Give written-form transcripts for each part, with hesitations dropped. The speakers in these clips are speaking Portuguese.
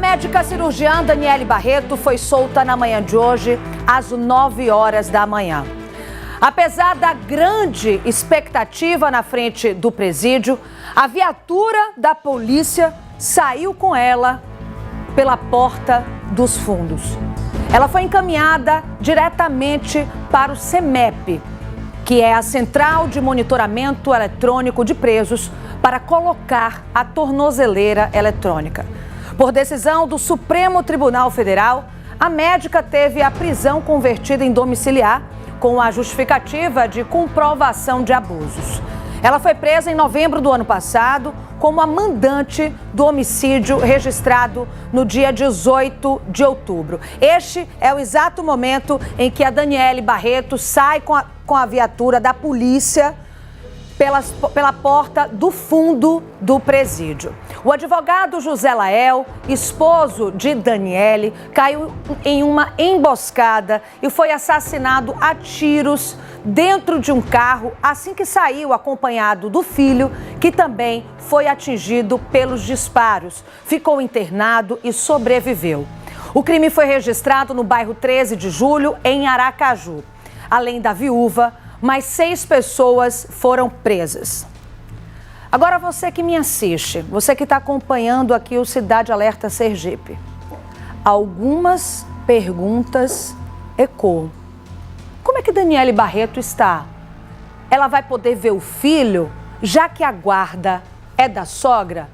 médica cirurgiã Daniele Barreto foi solta na manhã de hoje, às 9 horas da manhã. Apesar da grande expectativa na frente do presídio, a viatura da polícia saiu com ela pela porta dos fundos. Ela foi encaminhada diretamente para o CEMEP, que é a Central de Monitoramento Eletrônico de Presos, para colocar a tornozeleira eletrônica. Por decisão do Supremo Tribunal Federal, a médica teve a prisão convertida em domiciliar com a justificativa de comprovação de abusos. Ela foi presa em novembro do ano passado como a mandante do homicídio registrado no dia 18 de outubro. Este é o exato momento em que a Daniele Barreto sai com a viatura da polícia pela porta do fundo do presídio. O advogado José Lael, esposo de Daniele, caiu em uma emboscada e foi assassinado a tiros dentro de um carro assim que saiu, acompanhado do filho, que também foi atingido pelos disparos. Ficou internado e sobreviveu. O crime foi registrado no bairro 13 de Julho, em Aracaju. Além da viúva, mais 6 pessoas foram presas. Agora você que me assiste, você que está acompanhando aqui o Cidade Alerta Sergipe, algumas perguntas ecoam. Como é que Daniele Barreto está? Ela vai poder ver o filho, já que a guarda é da sogra?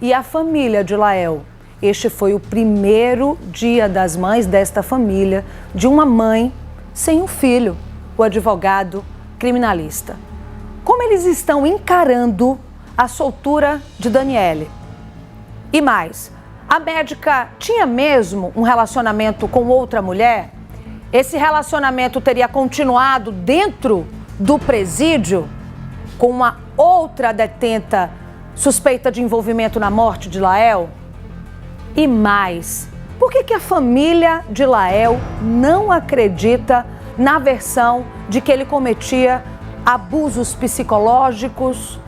E a família de Lael? Este foi o primeiro dia das mães desta família, de uma mãe sem um filho. O advogado criminalista. Como eles estão encarando a soltura de Daniele? E mais, a médica tinha mesmo um relacionamento com outra mulher? Esse relacionamento teria continuado dentro do presídio com uma outra detenta suspeita de envolvimento na morte de Lael? E mais, por que a família de Lael não acredita na versão de que ele cometia abusos psicológicos,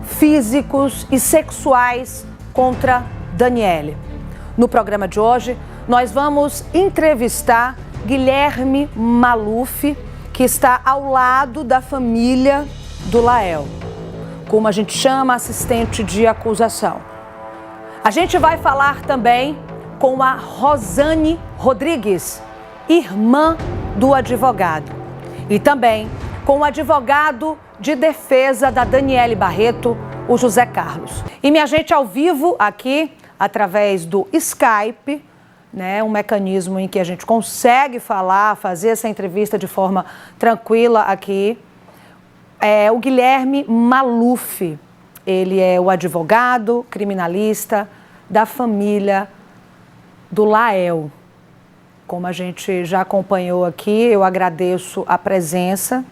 físicos e sexuais contra Daniele? No programa de hoje, nós vamos entrevistar Guilherme Maluf, que está ao lado da família do Lael, como a gente chama, assistente de acusação. A gente vai falar também com a Rosane Rodrigues, irmã do advogado, e também com o advogado de defesa da Daniele Barreto, o José Carlos. E minha gente, ao vivo aqui, através do Skype, né, um mecanismo em que a gente consegue falar, fazer essa entrevista de forma tranquila aqui, é o Guilherme Maluf. Ele é o advogado criminalista da família do Lael. Como a gente já acompanhou aqui, eu agradeço a presença.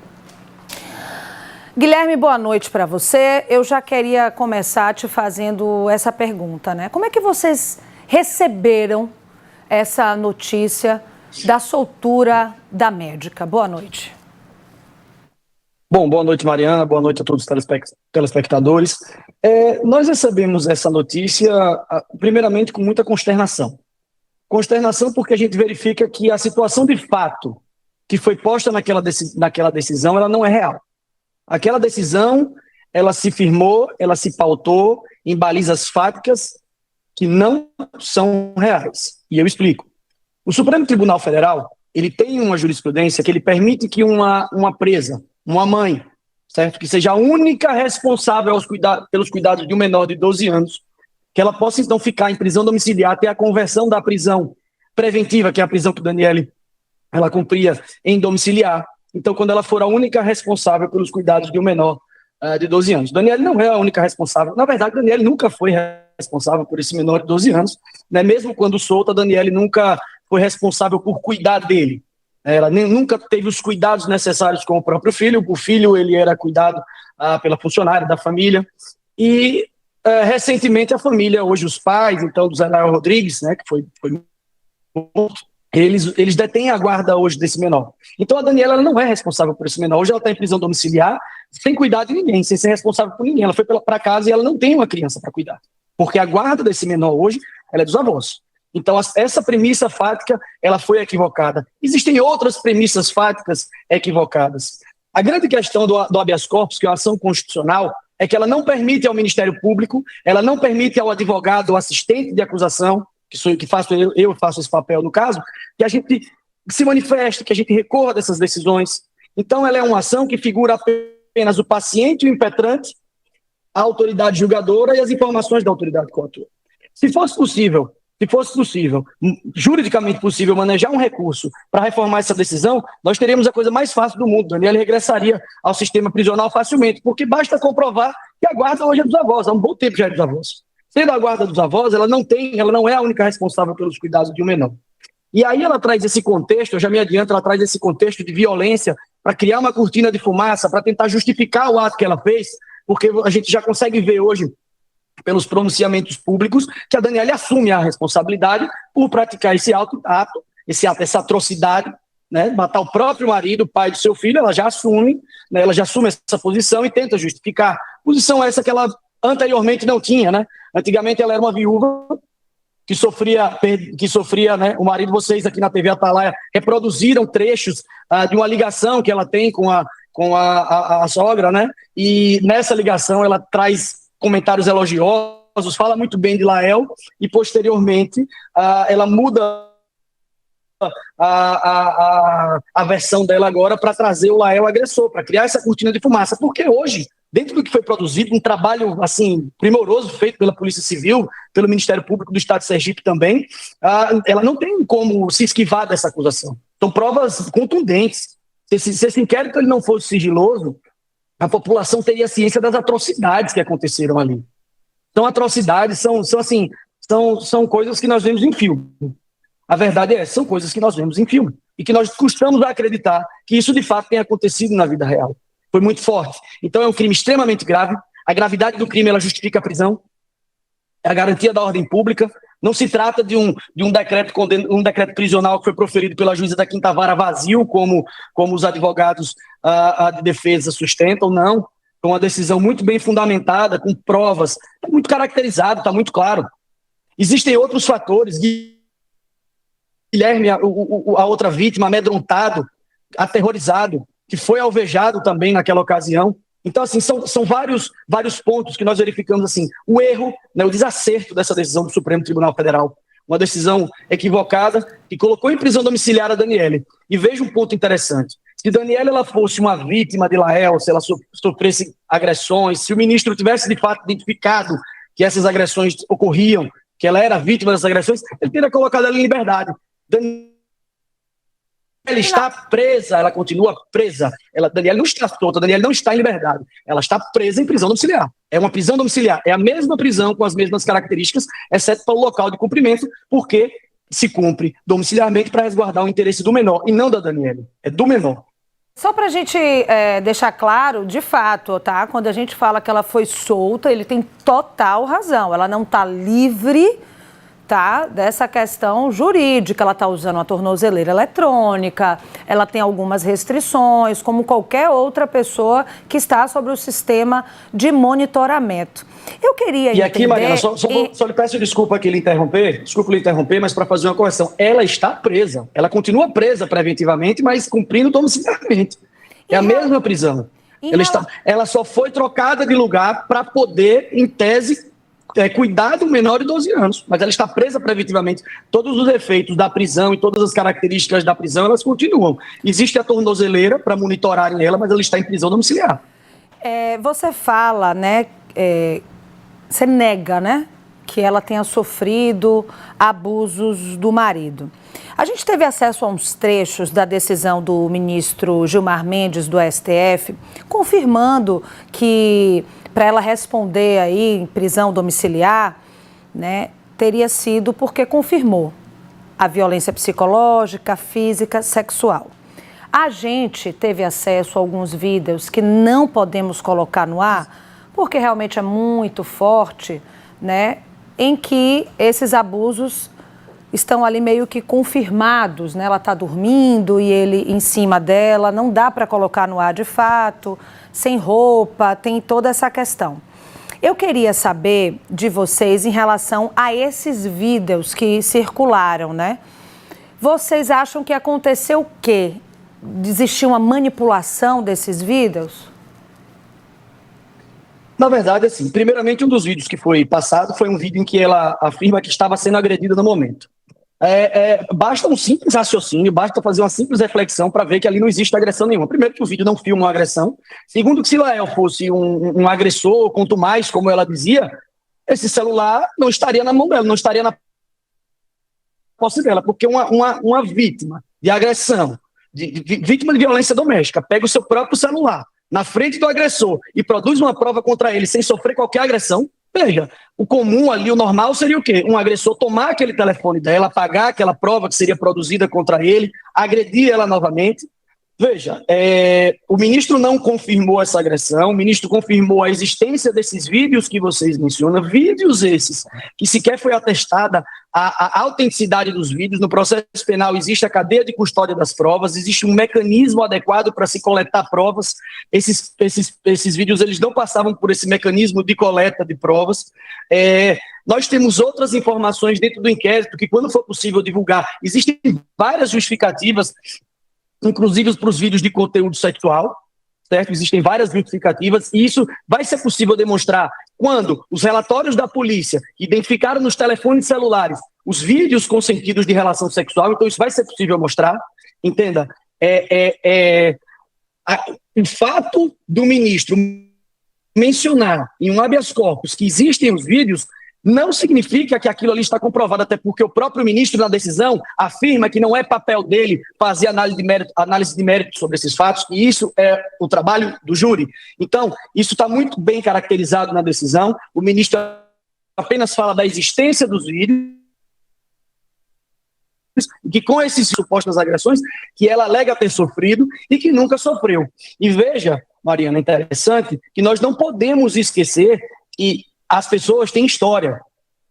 Guilherme, boa noite para você. Eu já queria começar te fazendo essa pergunta, né? Como é que vocês receberam essa notícia da soltura da médica? Boa noite. Bom, boa noite, Mariana. Boa noite a todos os telespectadores. Nós recebemos essa notícia, primeiramente, com muita consternação. Consternação porque a gente verifica que a situação de fato que foi posta naquela decisão, ela não é real. Aquela decisão, ela se firmou, ela se pautou em balizas fáticas que não são reais. E eu explico. O Supremo Tribunal Federal, ele tem uma jurisprudência que ele permite que uma presa, uma mãe, certo, que seja a única responsável pelos cuidados de um menor de 12 anos, que ela possa então ficar em prisão domiciliar até a conversão da prisão preventiva, que é a prisão que Daniele ela cumpria em domiciliar. Então, quando ela for a única responsável pelos cuidados de um menor de 12 anos. Daniele não é a única responsável. Na verdade, Daniele nunca foi responsável por esse menor de 12 anos. Né? Mesmo quando solta, Daniele nunca foi responsável por cuidar dele. Ela nunca teve os cuidados necessários com o próprio filho. O filho ele era cuidado pela funcionária da família. E recentemente a família, hoje os pais, então, do Zé Lael Rodrigues, né, que foi morto, eles detêm a guarda hoje desse menor. Então a Daniela ela não é responsável por esse menor. Hoje ela está em prisão domiciliar, sem cuidar de ninguém, sem ser responsável por ninguém. Ela foi para casa e ela não tem uma criança para cuidar. Porque a guarda desse menor hoje ela é dos avós. Então, essa premissa fática, ela foi equivocada. Existem outras premissas fáticas equivocadas. A grande questão do habeas corpus, que é a ação constitucional, é que ela não permite ao Ministério Público, ela não permite ao advogado, ao assistente de acusação, eu faço esse papel no caso, que a gente se manifeste, que a gente recorra dessas decisões. Então, ela é uma ação que figura apenas o paciente e o impetrante, a autoridade julgadora e as informações da autoridade coatora. Se fosse possível, juridicamente possível, manejar um recurso para reformar essa decisão, nós teríamos a coisa mais fácil do mundo. Daniel regressaria ao sistema prisional facilmente, porque basta comprovar que a guarda hoje é dos avós, há um bom tempo já é dos avós. Sendo a guarda dos avós, ela não é a única responsável pelos cuidados de um menor. E aí ela traz esse contexto, eu já me adianto, ela traz esse contexto de violência para criar uma cortina de fumaça, para tentar justificar o ato que ela fez, porque a gente já consegue ver hoje, pelos pronunciamentos públicos, que a Daniela assume a responsabilidade por praticar esse ato, essa atrocidade, né, matar o próprio marido, o pai do seu filho. Ela já assume, né, essa posição e tenta justificar. Posição essa que ela anteriormente não tinha, né? Antigamente ela era uma viúva que sofria, né, o marido, vocês aqui na TV Atalaia reproduziram trechos de uma ligação que ela tem com a sogra, né? E nessa ligação ela traz comentários elogiosos, fala muito bem de Lael, e posteriormente ela muda a versão dela agora para trazer o Lael agressor, para criar essa cortina de fumaça, porque hoje, dentro do que foi produzido, um trabalho assim primoroso feito pela Polícia Civil, pelo Ministério Público do Estado de Sergipe também, ela não tem como se esquivar dessa acusação. São provas contundentes. Se esse inquérito ele não fosse sigiloso, a população teria ciência das atrocidades que aconteceram ali. São atrocidades, são coisas que nós vemos em filme. A verdade são coisas que nós vemos em filme. E que nós custamos a acreditar que isso de fato tem acontecido na vida real. Foi muito forte. Então é um crime extremamente grave. A gravidade do crime ela justifica a prisão. É a garantia da ordem pública. Não se trata de um decreto prisional que foi proferido pela juíza da Quinta Vara vazio, como os advogados de defesa sustentam, não. É uma decisão muito bem fundamentada, com provas, está muito caracterizado, está muito claro. Existem outros fatores. Guilherme, a outra vítima, amedrontado, aterrorizado, que foi alvejado também naquela ocasião. Então, assim, são vários pontos que nós verificamos, assim, o erro, né, o desacerto dessa decisão do Supremo Tribunal Federal. Uma decisão equivocada que colocou em prisão domiciliar a Daniele. E veja um ponto interessante. Se Daniele ela fosse uma vítima de Lael, se ela sofresse agressões, se o ministro tivesse, de fato, identificado que essas agressões ocorriam, que ela era vítima dessas agressões, ele teria colocado ela em liberdade. Ela está presa, ela continua presa. Daniela não está solta, Daniela não está em liberdade. Ela está presa em prisão domiciliar. É uma prisão domiciliar, é a mesma prisão com as mesmas características, exceto para o local de cumprimento, porque se cumpre domiciliarmente para resguardar o interesse do menor, e não da Daniela, é do menor. Só para a gente deixar claro, de fato, tá? Quando a gente fala que ela foi solta, ele tem total razão. Ela não está livre, tá, dessa questão jurídica. Ela está usando uma tornozeleira eletrônica, ela tem algumas restrições, como qualquer outra pessoa que está sobre o sistema de monitoramento. Eu queria entender... E aqui, Mariana, só lhe peço desculpa lhe interromper, mas para fazer uma correção. Ela está presa, ela continua presa preventivamente, mas cumprindo domiciliarmente. É a mesma prisão. Ela só foi trocada de lugar para poder, em tese, cuidar do menor de 12 anos, mas ela está presa preventivamente. Todos os efeitos da prisão e todas as características da prisão, elas continuam. Existe a tornozeleira para monitorarem ela, mas ela está em prisão domiciliar. Você fala, né, você nega, né, que ela tenha sofrido abusos do marido. A gente teve acesso a uns trechos da decisão do ministro Gilmar Mendes, do STF, confirmando que para ela responder aí em prisão domiciliar, né, teria sido porque confirmou a violência psicológica, física, sexual. A gente teve acesso a alguns vídeos que não podemos colocar no ar, porque realmente é muito forte, né, em que esses abusos estão ali meio que confirmados, né? Ela está dormindo e ele em cima dela, não dá para colocar no ar de fato, sem roupa, tem toda essa questão. Eu queria saber de vocês em relação a esses vídeos que circularam, né? Vocês acham que aconteceu o quê? Existiu uma manipulação desses vídeos? Na verdade, assim, primeiramente um dos vídeos que foi passado foi um vídeo em que ela afirma que estava sendo agredida no momento. Basta um simples raciocínio, basta fazer uma simples reflexão para ver que ali não existe agressão nenhuma. Primeiro que o vídeo não filma uma agressão. Segundo que se Lael fosse um agressor, quanto mais, como ela dizia, esse celular não estaria na mão dela, não estaria na posse dela, porque uma vítima de agressão, vítima de violência doméstica, pega o seu próprio celular na frente do agressor e produz uma prova contra ele sem sofrer qualquer agressão. Veja, o comum ali, o normal seria o quê? Um agressor tomar aquele telefone dela, apagar aquela prova que seria produzida contra ele, agredir ela novamente. Veja, o ministro não confirmou essa agressão, o ministro confirmou a existência desses vídeos que vocês mencionam, vídeos esses que sequer foi atestada a autenticidade dos vídeos. No processo penal existe a cadeia de custódia das provas, existe um mecanismo adequado para se coletar provas. Esses vídeos eles não passavam por esse mecanismo de coleta de provas. Nós temos outras informações dentro do inquérito que, quando for possível divulgar, existem várias justificativas, inclusive para os vídeos de conteúdo sexual, certo? Existem várias justificativas, e isso vai ser possível demonstrar quando os relatórios da polícia identificaram nos telefones celulares os vídeos consentidos de relação sexual. Então isso vai ser possível mostrar, entenda. O fato do ministro mencionar em um habeas corpus que existem os vídeos não significa que aquilo ali está comprovado, até porque o próprio ministro, na decisão, afirma que não é papel dele fazer análise de mérito sobre esses fatos, e isso é o trabalho do júri. Então, isso está muito bem caracterizado na decisão. O ministro apenas fala da existência dos vídeos, que com esses supostas agressões que ela alega ter sofrido e que nunca sofreu. E veja, Mariana, interessante que nós não podemos esquecer que as pessoas têm história,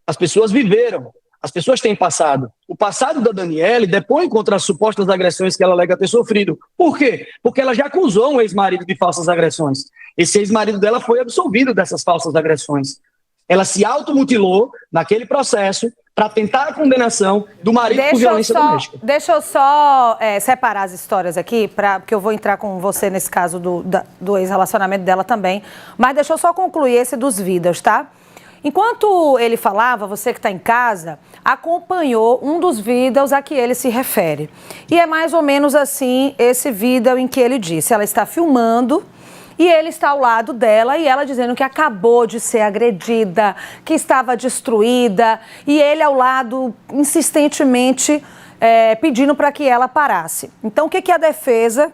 as pessoas viveram, as pessoas têm passado. O passado da Daniele depõe contra as supostas agressões que ela alega ter sofrido. Por quê? Porque ela já acusou um ex-marido de falsas agressões. Esse ex-marido dela foi absolvido dessas falsas agressões. Ela se automutilou naquele processo para tentar a condenação do marido por violência doméstica. Deixa eu só separar as histórias aqui, porque eu vou entrar com você nesse caso do ex-relacionamento dela também. Mas deixa eu só concluir esse dos vídeos, tá? Enquanto ele falava, você que está em casa, acompanhou um dos vídeos a que ele se refere. E é mais ou menos assim esse vídeo em que ele disse: ela está filmando e ele está ao lado dela, e ela dizendo que acabou de ser agredida, que estava destruída, e ele ao lado insistentemente pedindo para que ela parasse. Então, o que a defesa,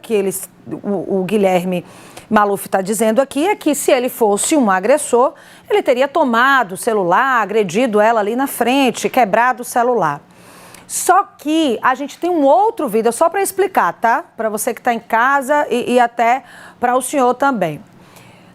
o Guilherme Maluf está dizendo aqui, é que se ele fosse um agressor, ele teria tomado o celular, agredido ela ali na frente, quebrado o celular. Só que a gente tem um outro vídeo, só para explicar, tá? Para você que está em casa e até para o senhor também.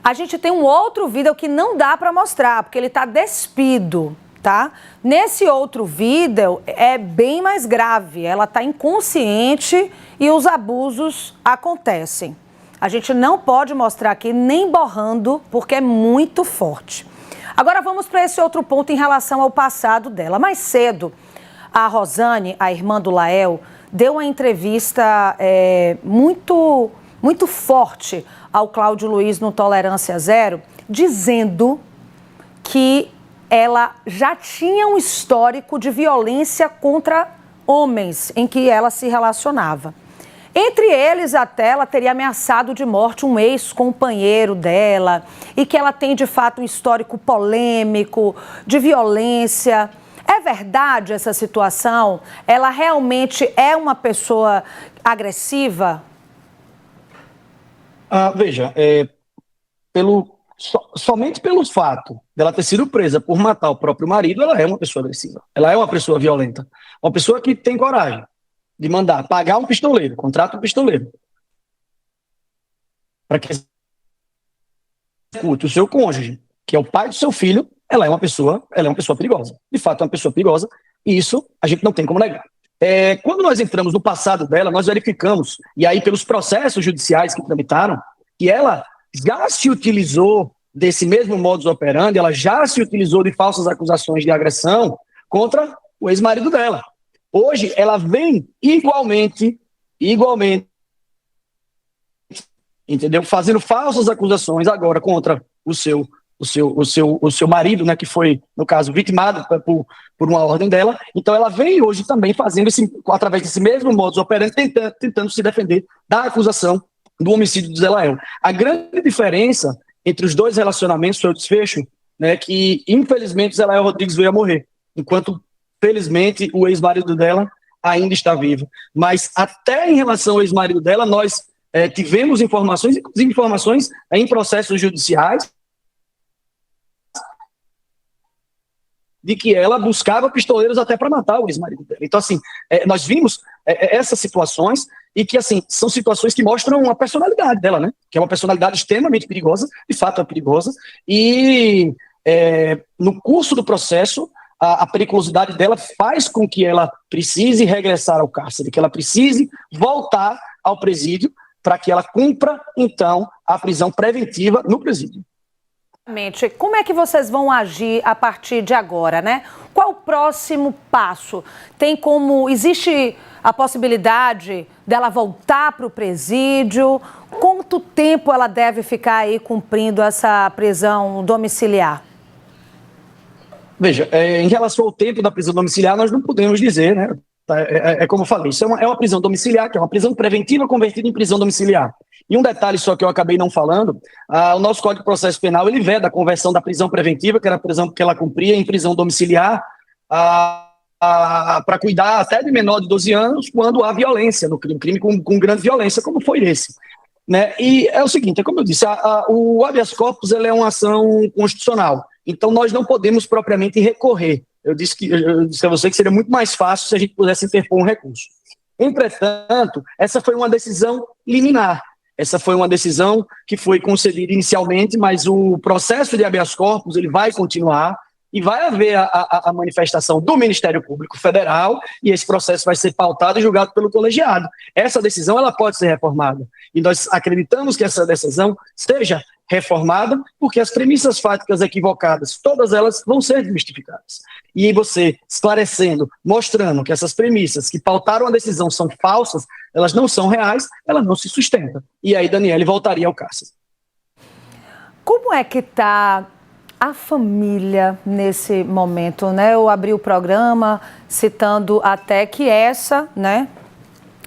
A gente tem um outro vídeo que não dá para mostrar, porque ele está despido, tá? Nesse outro vídeo é bem mais grave. Ela está inconsciente e os abusos acontecem. A gente não pode mostrar aqui nem borrando, porque é muito forte. Agora vamos para esse outro ponto em relação ao passado dela. Mais cedo, a Rosane, a irmã do Lael, deu uma entrevista muito forte ao Cláudio Luiz no Tolerância Zero, dizendo que ela já tinha um histórico de violência contra homens em que ela se relacionava. Entre eles, até ela teria ameaçado de morte um ex-companheiro dela, e que ela tem, de fato, um histórico polêmico de violência. É verdade essa situação? Ela realmente é uma pessoa agressiva? Veja, somente pelo fato dela ter sido presa por matar o próprio marido, ela é uma pessoa agressiva. Ela é uma pessoa violenta. Uma pessoa que tem coragem de mandar pagar um pistoleiro, contrata um pistoleiro, para que execute o seu cônjuge, que é o pai do seu filho. Ela é uma pessoa perigosa. De fato, é uma pessoa perigosa, e isso a gente não tem como negar. Quando nós entramos no passado dela, nós verificamos, e aí pelos processos judiciais que tramitaram, que ela já se utilizou desse mesmo modus operandi, ela já se utilizou de falsas acusações de agressão contra o ex-marido dela. Hoje, ela vem igualmente, entendeu? Fazendo falsas acusações agora contra o seu marido, né, que foi, no caso, vitimado por uma ordem dela. Então, ela vem hoje também fazendo, através desse mesmo modus operandi, tentando se defender da acusação do homicídio de Zé Lael. A grande diferença entre os dois relacionamentos foi o desfecho, né, que infelizmente Zé Lael Rodrigues veio a morrer, enquanto felizmente o ex-marido dela ainda está vivo. Mas até em relação ao ex-marido dela, nós tivemos informações, inclusive informações em processos judiciais, de que ela buscava pistoleiros até para matar o ex-marido dela. Então, assim, nós vimos essas situações e que, assim, são situações que mostram a personalidade dela, né? Que é uma personalidade extremamente perigosa, de fato é perigosa, e no curso do processo, a periculosidade dela faz com que ela precise regressar ao cárcere, que ela precise voltar ao presídio para que ela cumpra, então, a prisão preventiva no presídio. Como é que vocês vão agir a partir de agora, né? Qual o próximo passo? Existe a possibilidade dela voltar para o presídio? Quanto tempo ela deve ficar aí cumprindo essa prisão domiciliar? Veja, em relação ao tempo da prisão domiciliar, nós não podemos dizer, né? Como eu falei, isso é uma prisão domiciliar, que é uma prisão preventiva convertida em prisão domiciliar. E um detalhe só que eu acabei não falando, o nosso Código de Processo Penal, ele veda a conversão da prisão preventiva, que era a prisão que ela cumpria, em prisão domiciliar, para cuidar até de menor de 12 anos, quando há violência no crime, um crime com grande violência, como foi esse. Né? E é o seguinte, como eu disse, o habeas corpus ele é uma ação constitucional, então nós não podemos propriamente recorrer. Eu disse a você que seria muito mais fácil se a gente pudesse interpor um recurso. Entretanto, essa foi uma decisão liminar. Essa foi uma decisão que foi concedida inicialmente, mas o processo de habeas corpus ele vai continuar e vai haver a manifestação do Ministério Público Federal e esse processo vai ser pautado e julgado pelo colegiado. Essa decisão ela pode ser reformada e nós acreditamos que essa decisão seja reformada porque as premissas fáticas equivocadas, todas elas vão ser desmistificadas. E você esclarecendo, mostrando que essas premissas que pautaram a decisão são falsas, elas não são reais, ela não se sustenta. E aí Daniele voltaria ao cárcere. Como é que está a família nesse momento, né? Eu abri o programa citando até que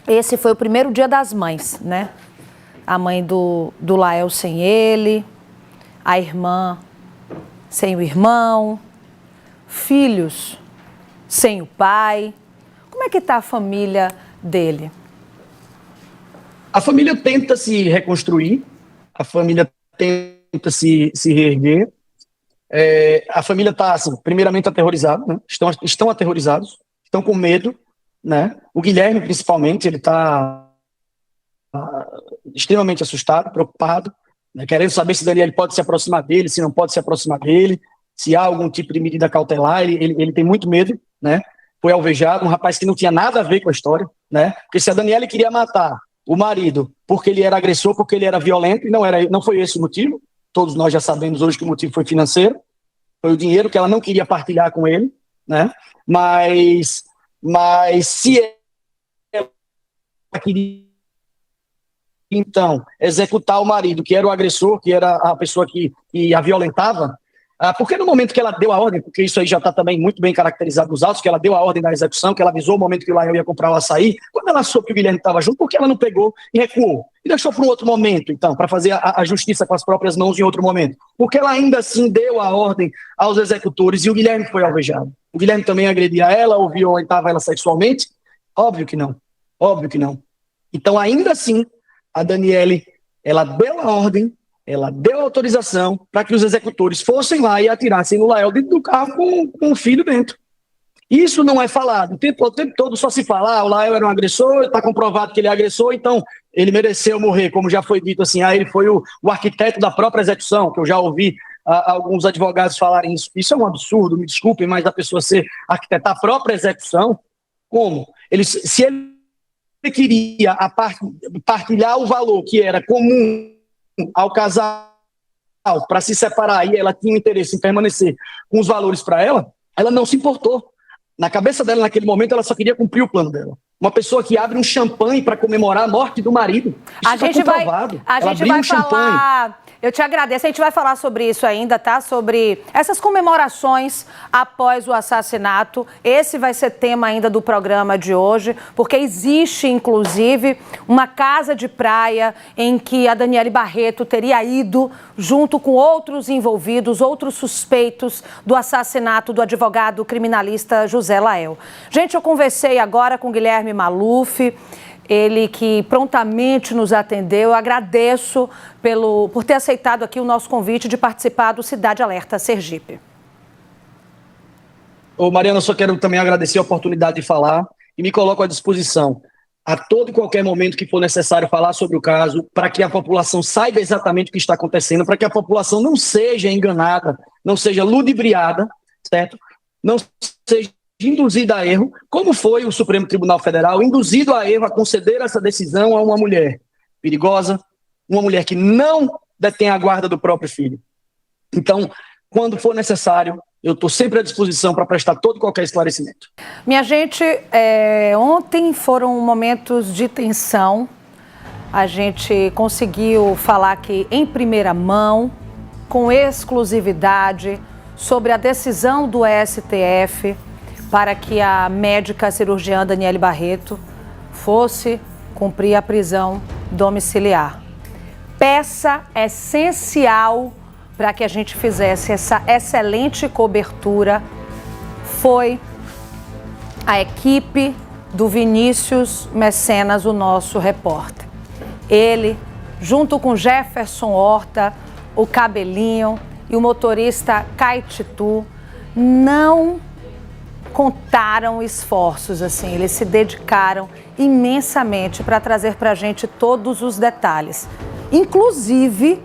esse foi o primeiro dia das mães, né? A mãe do Lael sem ele, a irmã sem o irmão, filhos sem o pai. Como é que está a família dele? A família tenta se reconstruir, a família tenta se reerguer. A família está, assim, primeiramente aterrorizada, né? Estão aterrorizados, estão com medo, né? O Guilherme, principalmente, ele está extremamente assustado, preocupado, né? Querendo saber se Daniele pode se aproximar dele, se não pode se aproximar dele, se há algum tipo de medida cautelar. Ele tem muito medo, né? Foi alvejado, um rapaz que não tinha nada a ver com a história, né? Porque se a Daniele queria matar o marido porque ele era agressor, porque ele era violento, e não foi esse o motivo. Todos nós já sabemos hoje que o motivo foi financeiro, foi o dinheiro que ela não queria partilhar com ele, né? Mas se ela queria, então, executar o marido, que era o agressor, que era a pessoa que a violentava, porque no momento que ela deu a ordem, porque isso aí já está também muito bem caracterizado nos autos, que ela deu a ordem da execução, que ela avisou o momento que o Lael ia comprar o açaí, quando ela soube que o Guilherme estava junto, por que ela não pegou e recuou? E deixou para um outro momento, então, para fazer a justiça com as próprias mãos em outro momento? Porque ela ainda assim deu a ordem aos executores e o Guilherme foi alvejado. O Guilherme também agredia ela ou violentava ela sexualmente? Óbvio que não. Óbvio que não. Então, ainda assim, a Daniele, ela deu a ordem, ela deu autorização para que os executores fossem lá e atirassem no Lael dentro do carro com o filho dentro. Isso não é falado. O tempo todo só se fala, o Lael era um agressor, está comprovado que ele é agressor, então ele mereceu morrer, como já foi dito assim, ele foi o arquiteto da própria execução, que eu já ouvi alguns advogados falarem isso. Isso é um absurdo, me desculpem, mas a pessoa ser arquitetar a própria execução, como? Se ele queria partilhar o valor que era comum ao casal para se separar e ela tinha interesse em permanecer com os valores para ela, ela não se importou. Na cabeça dela, naquele momento, ela só queria cumprir o plano dela. Uma pessoa que abre um champanhe para comemorar a morte do marido. Isso está comprovado. A gente vai falar... Eu te agradeço. A gente vai falar sobre isso ainda, tá? Sobre essas comemorações após o assassinato. Esse vai ser tema ainda do programa de hoje, porque existe, inclusive, uma casa de praia em que a Daniele Barreto teria ido junto com outros envolvidos, outros suspeitos do assassinato do advogado criminalista José Lael. Gente, eu conversei agora com Guilherme Maluf, ele que prontamente nos atendeu. Eu agradeço por ter aceitado aqui o nosso convite de participar do Cidade Alerta Sergipe. Ô Mariana, eu só quero também agradecer a oportunidade de falar e me coloco à disposição a todo e qualquer momento que for necessário falar sobre o caso, para que a população saiba exatamente o que está acontecendo, para que a população não seja enganada, não seja ludibriada, certo? Não seja induzida a erro, como foi o Supremo Tribunal Federal, induzido a erro a conceder essa decisão a uma mulher perigosa, uma mulher que não detém a guarda do próprio filho. Então, quando for necessário, eu estou sempre à disposição para prestar todo e qualquer esclarecimento. Minha gente, ontem foram momentos de tensão. A gente conseguiu falar aqui em primeira mão, com exclusividade, sobre a decisão do STF para que a médica cirurgiã Daniele Barreto fosse cumprir a prisão domiciliar. Peça essencial para que a gente fizesse essa excelente cobertura foi a equipe do Vinícius Mecenas, o nosso repórter. Ele, junto com Jefferson Horta, o Cabelinho e o motorista Caetitu, não contaram esforços, assim, eles se dedicaram imensamente para trazer para a gente todos os detalhes. Inclusive,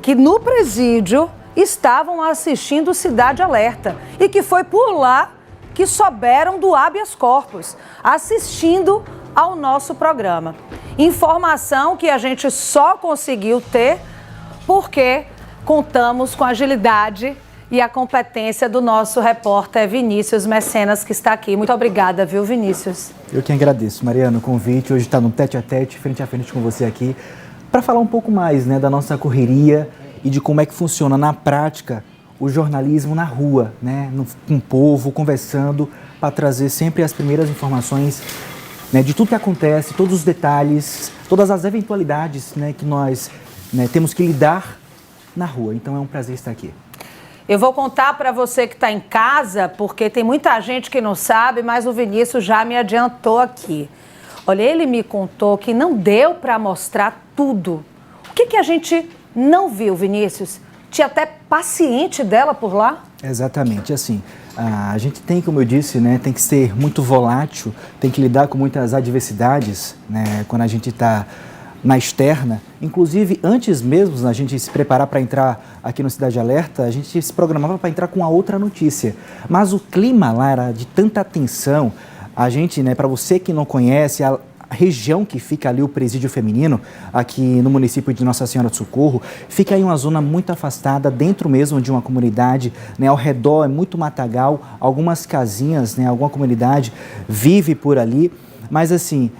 que no presídio estavam assistindo Cidade Alerta e que foi por lá que souberam do habeas corpus, assistindo ao nosso programa. Informação que a gente só conseguiu ter porque contamos com a agilidade e a competência do nosso repórter Vinícius Mecenas, que está aqui. Muito obrigada, viu, Vinícius? Eu que agradeço, Mariana, o convite. Hoje está no tete-a-tete, frente a frente com você aqui, para falar um pouco mais, né, da nossa correria e de como é que funciona na prática o jornalismo na rua, né, com o povo, conversando, para trazer sempre as primeiras informações, né, de tudo que acontece, todos os detalhes, todas as eventualidades, né, que nós, né, temos que lidar na rua. Então é um prazer estar aqui. Eu vou contar para você que está em casa, porque tem muita gente que não sabe, mas o Vinícius já me adiantou aqui. Olha, ele me contou que não deu para mostrar tudo. O que a gente não viu, Vinícius? Tinha até paciente dela por lá? Exatamente, assim, a gente tem, como eu disse, né, tem que ser muito volátil, tem que lidar com muitas adversidades, né, quando a gente está na externa. Inclusive, antes mesmo da gente se preparar para entrar aqui no Cidade Alerta, a gente se programava para entrar com a outra notícia. Mas o clima lá era de tanta tensão. A gente, né, para você que não conhece, a região que fica ali, o presídio feminino, aqui no município de Nossa Senhora do Socorro, fica em uma zona muito afastada, dentro mesmo de uma comunidade, né, ao redor é muito matagal, algumas casinhas, né, alguma comunidade vive por ali, mas assim,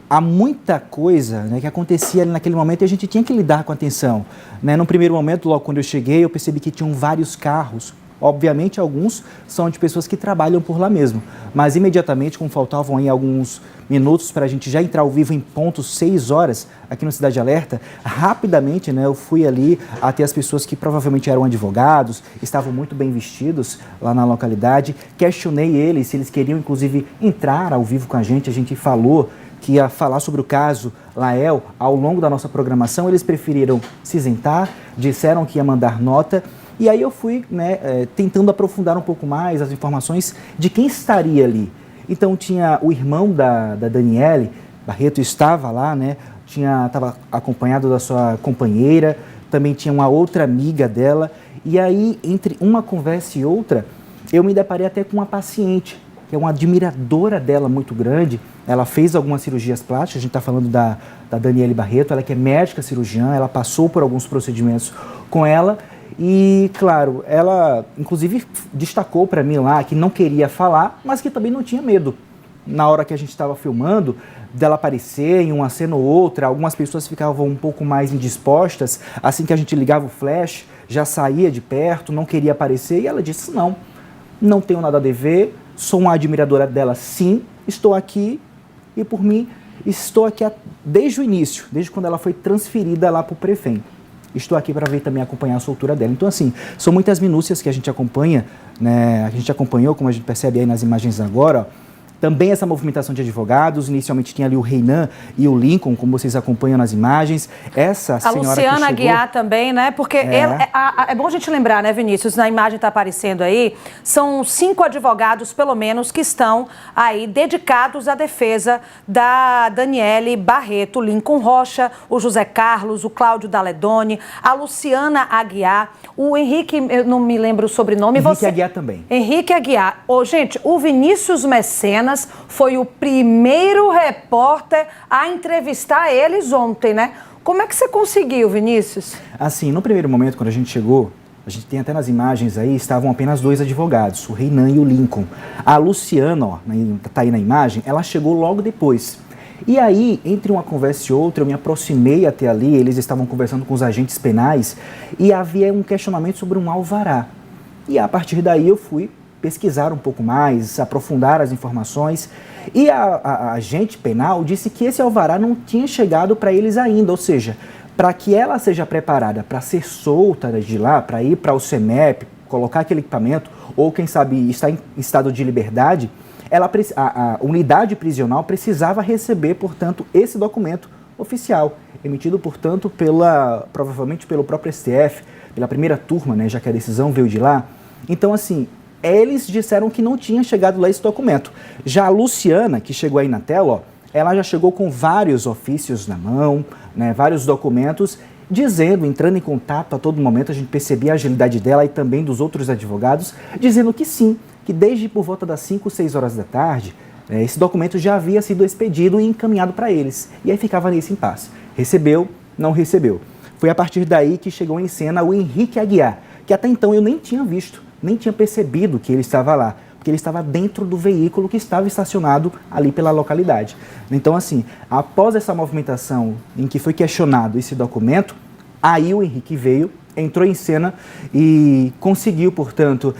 há muita coisa, né, que acontecia ali naquele momento e a gente tinha que lidar com a tensão, né? No primeiro momento, logo quando eu cheguei, eu percebi que tinham vários carros. Obviamente, alguns são de pessoas que trabalham por lá mesmo, mas imediatamente, como faltavam aí alguns minutos para a gente já entrar ao vivo em ponto 6 horas aqui no Cidade Alerta, rapidamente, né, eu fui ali até as pessoas que provavelmente eram advogados, estavam muito bem vestidos lá na localidade, questionei eles se eles queriam, inclusive, entrar ao vivo com a gente falou que ia falar sobre o caso Lael ao longo da nossa programação, eles preferiram se isentar, disseram que ia mandar nota. E aí eu fui, né, tentando aprofundar um pouco mais as informações de quem estaria ali. Então tinha o irmão da Daniele Barreto, estava lá, né, estava acompanhado da sua companheira, também tinha uma outra amiga dela. E aí, entre uma conversa e outra, eu me deparei até com uma paciente que é uma admiradora dela muito grande. Ela fez algumas cirurgias plásticas, a gente está falando da Daniele Barreto, ela que é médica cirurgiã, ela passou por alguns procedimentos com ela e, claro, ela inclusive destacou para mim lá que não queria falar, mas que também não tinha medo. Na hora que a gente estava filmando, dela aparecer em uma cena ou outra, algumas pessoas ficavam um pouco mais indispostas, assim que a gente ligava o flash, já saía de perto, não queria aparecer, e ela disse, não tenho nada a dever, sou uma admiradora dela sim, estou aqui, e por mim, estou aqui desde o início, desde quando ela foi transferida lá para o Prefem. Estou aqui para ver também acompanhar a soltura dela. Então, assim, são muitas minúcias que a gente acompanha, né? A gente acompanhou, como a gente percebe aí nas imagens agora, ó. Também essa movimentação de advogados, inicialmente tinha ali o Reinan e o Lincoln, como vocês acompanham nas imagens. Essa senhora a Luciana que chegou... Aguiar também, né? Porque é bom a gente lembrar, né, Vinícius? Na imagem está aparecendo aí, são 5 advogados, pelo menos, que estão aí dedicados à defesa da Daniele Barreto, o Lincoln Rocha, o José Carlos, o Cláudio Daledoni, a Luciana Aguiar, o Henrique, eu não me lembro o sobrenome. Henrique Aguiar também. Henrique Aguiar. Gente, o Vinícius Mecenas foi o primeiro repórter a entrevistar eles ontem, né? Como é que você conseguiu, Vinícius? Assim, no primeiro momento, quando a gente chegou, a gente tem até nas imagens aí, estavam apenas 2 advogados, o Reinan e o Lincoln. A Luciana, ó, tá aí na imagem, ela chegou logo depois. E aí, entre uma conversa e outra, eu me aproximei até ali, eles estavam conversando com os agentes penais e havia um questionamento sobre um alvará. E a partir daí eu fui pesquisar um pouco mais, aprofundar as informações, e a agente penal disse que esse alvará não tinha chegado para eles ainda, ou seja, para que ela seja preparada para ser solta de lá, para ir para o CEMEP, colocar aquele equipamento, ou quem sabe estar em estado de liberdade, a unidade prisional precisava receber, portanto, esse documento oficial, emitido, portanto, provavelmente pelo próprio STF, pela primeira turma, né, já que a decisão veio de lá. Então, assim, eles disseram que não tinha chegado lá esse documento. Já a Luciana, que chegou aí na tela, ó, ela já chegou com vários ofícios na mão, né, vários documentos, entrando em contato a todo momento, a gente percebia a agilidade dela e também dos outros advogados, dizendo que sim, que desde por volta das 5, 6 horas da tarde, esse documento já havia sido expedido e encaminhado para eles. E aí ficava nesse impasse. Recebeu, não recebeu. Foi a partir daí que chegou em cena o Henrique Aguiar, que até então eu nem tinha visto, nem tinha percebido que ele estava lá, porque ele estava dentro do veículo que estava estacionado ali pela localidade. Então, assim, após essa movimentação em que foi questionado esse documento, aí o Henrique veio, entrou em cena e conseguiu, portanto,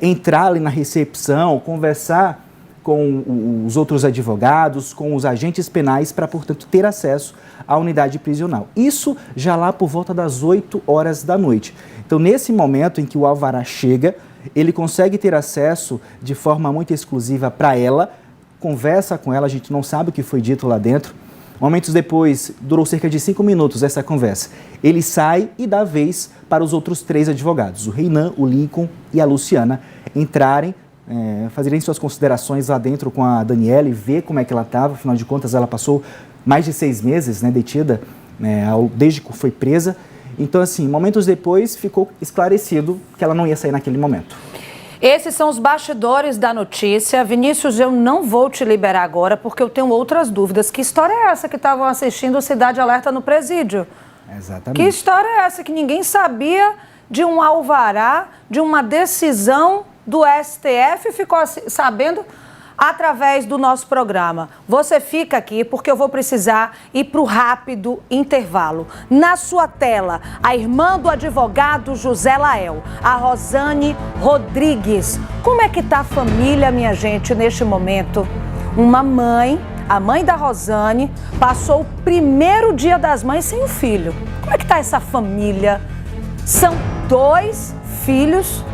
entrar ali na recepção, conversar com os outros advogados, com os agentes penais, para, portanto, ter acesso à unidade prisional. Isso já lá por volta das 8 horas da noite. Então, nesse momento em que o alvará chega, ele consegue ter acesso de forma muito exclusiva para ela, conversa com ela, a gente não sabe o que foi dito lá dentro. Momentos depois, durou cerca de 5 minutos essa conversa. Ele sai e dá vez para os outros 3 advogados, o Reinan, o Lincoln e a Luciana, entrarem, fazerem suas considerações lá dentro com a Daniele, ver como é que ela estava. Afinal de contas, ela passou mais de 6 meses, né, detida, desde que foi presa. Então, assim, momentos depois, ficou esclarecido que ela não ia sair naquele momento. Esses são os bastidores da notícia. Vinícius, eu não vou te liberar agora porque eu tenho outras dúvidas. Que história é essa que estavam assistindo o Cidade Alerta no presídio? Exatamente. Que história é essa que ninguém sabia de um alvará, de uma decisão do STF e ficou sabendo através do nosso programa? Você fica aqui porque eu vou precisar ir para o rápido intervalo. Na sua tela, a irmã do advogado José Lael, a Rosane Rodrigues. Como é que está a família, minha gente, neste momento? Uma mãe, a mãe da Rosane, passou o primeiro Dia das Mães sem o filho. Como é que está essa família? São 2 filhos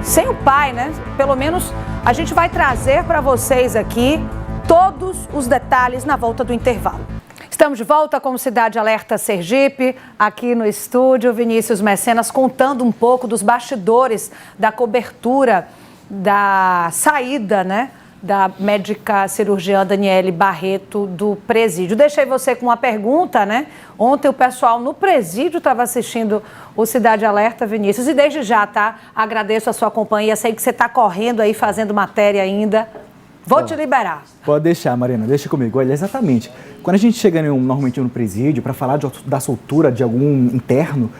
sem o pai, né? Pelo menos a gente vai trazer para vocês aqui todos os detalhes na volta do intervalo. Estamos de volta com o Cidade Alerta Sergipe, aqui no estúdio, Vinícius Mecenas contando um pouco dos bastidores da cobertura da saída, né, da médica cirurgiã Daniele Barreto do presídio. Deixei você com uma pergunta, né? Ontem o pessoal no presídio estava assistindo o Cidade Alerta, Vinícius, e desde já, tá? Agradeço a sua companhia, sei que você está correndo aí, fazendo matéria ainda. Vou te liberar. Pode deixar, Mariana, deixa comigo. Olha, exatamente. Quando a gente chega normalmente no presídio para falar da soltura de algum interno,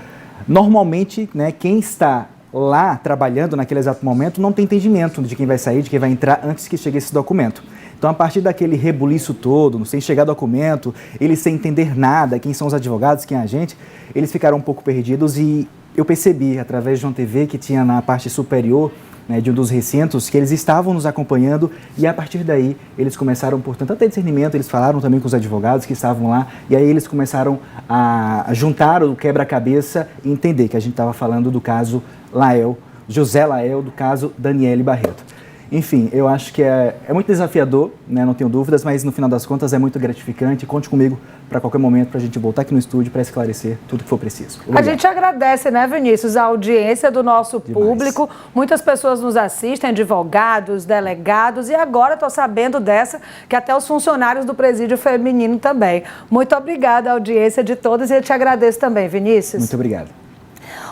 normalmente, né, quem está lá trabalhando naquele exato momento não tem entendimento de quem vai sair, de quem vai entrar antes que chegue esse documento. Então, a partir daquele rebuliço todo, sem chegar documento, eles sem entender nada, quem são os advogados, quem é a gente, eles ficaram um pouco perdidos e eu percebi, através de uma TV que tinha na parte superior, né, de um dos recintos, que eles estavam nos acompanhando e a partir daí eles começaram, portanto, a ter discernimento, eles falaram também com os advogados que estavam lá e aí eles começaram a juntar o quebra-cabeça e entender que a gente estava falando do caso Lael, José Lael, do caso Daniele Barreto. Enfim, eu acho que é muito desafiador, né, não tenho dúvidas, mas no final das contas é muito gratificante. Conte comigo para qualquer momento para a gente voltar aqui no estúdio para esclarecer tudo que for preciso. Obrigado. A gente agradece, né, Vinícius, a audiência do nosso público. Muitas pessoas nos assistem, advogados, delegados, e agora estou sabendo dessa, que até os funcionários do presídio feminino também. Muito obrigada à audiência de todos e eu te agradeço também, Vinícius. Muito obrigado.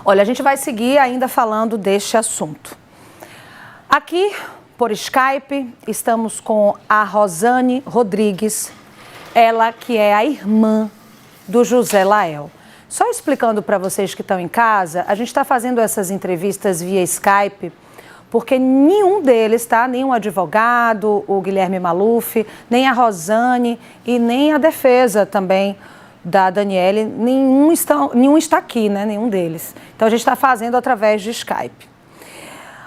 Olha, a gente vai seguir ainda falando deste assunto. Aqui, por Skype, estamos com a Rosane Rodrigues, ela que é a irmã do José Lael. Só explicando para vocês que estão em casa, a gente está fazendo essas entrevistas via Skype porque nenhum deles, tá? Nem o advogado, o Guilherme Maluf, nem a Rosane e nem a defesa também da Daniele, nenhum está aqui, né? Nenhum deles. Então a gente está fazendo através de Skype.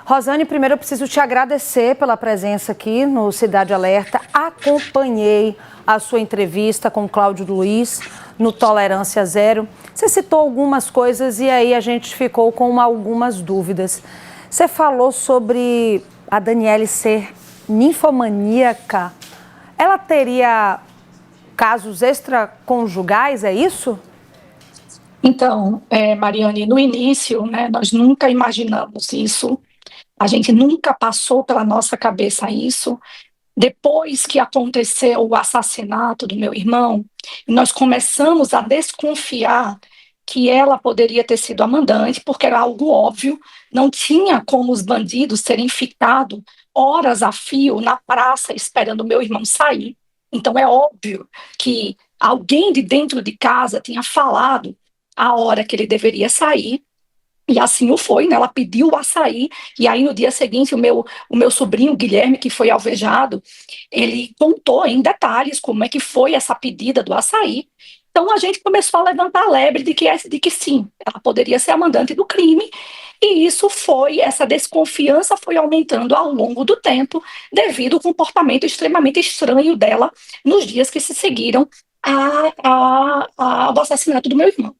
Rosane, primeiro eu preciso te agradecer pela presença aqui no Cidade Alerta. Acompanhei a sua entrevista com o Cláudio Luiz no Tolerância Zero. Você citou algumas coisas e aí a gente ficou com algumas dúvidas. Você falou sobre a Daniele ser ninfomaníaca. Ela teria casos extraconjugais, é isso? Então, Mariane, no início, né, nós nunca imaginamos isso. A gente nunca passou pela nossa cabeça isso. Depois que aconteceu o assassinato do meu irmão, nós começamos a desconfiar que ela poderia ter sido a mandante, porque era algo óbvio, não tinha como os bandidos terem ficado horas a fio na praça esperando meu irmão sair. Então é óbvio que alguém de dentro de casa tinha falado a hora que ele deveria sair. E assim o foi, né? Ela pediu o açaí, e aí no dia seguinte o meu sobrinho Guilherme, que foi alvejado, ele contou em detalhes como é que foi essa pedida do açaí. Então a gente começou a levantar a lebre de que sim, ela poderia ser a mandante do crime, e essa desconfiança foi aumentando ao longo do tempo, devido ao comportamento extremamente estranho dela nos dias que se seguiram ao assassinato do meu irmão.